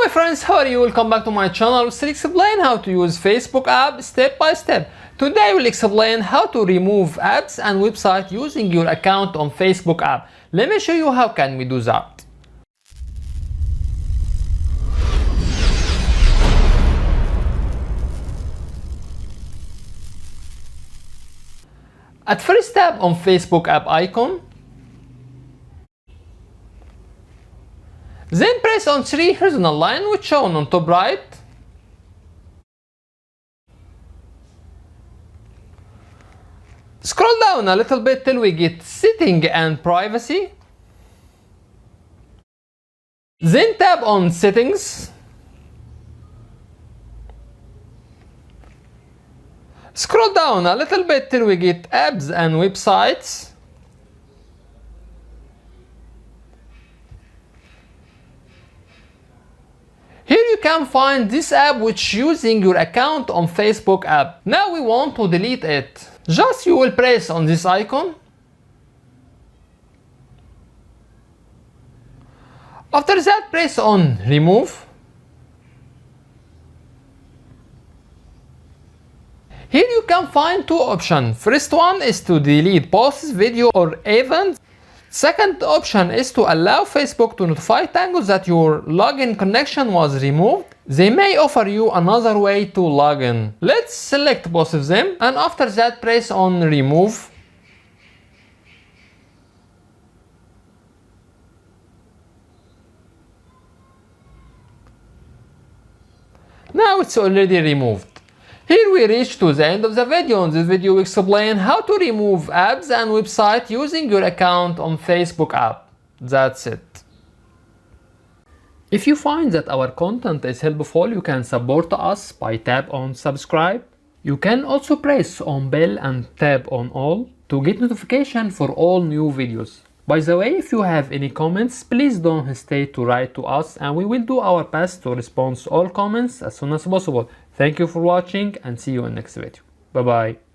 my friends, how are you? Welcome back to my channel. We'll explain how to use Facebook app step by step. Today we'll explain how to remove apps and website using your account on Facebook app. Let me show you how can we do that. At first, tap on Facebook app icon. Then press on 3 horizontal line which shown on top right. Scroll down a little bit till we get setting and privacy. Then tap on settings. Scroll down a little bit till we get apps and websites. Here you can find this app which using your account on Facebook app. Now we want to delete it. Just you will press on this icon. After that, press on remove. Here you can find two options. First one is to delete posts, video or events. Second option is to allow Facebook to notify Tango that your login connection was removed. They may offer you another way to log in. Let's select both of them and after that press on remove. Now it's already removed. Here we reach to the end of the video. In this video we explain how to remove apps and websites using your account on Facebook app. That's it. If you find that our content is helpful, you can support us by tap on subscribe. You can also press on bell and tap on all to get notification for all new videos. By the way, if you have any comments, please don't hesitate to write to us and we will do our best to respond to all comments as soon as possible. Thank you for watching and see you in next video. Bye bye.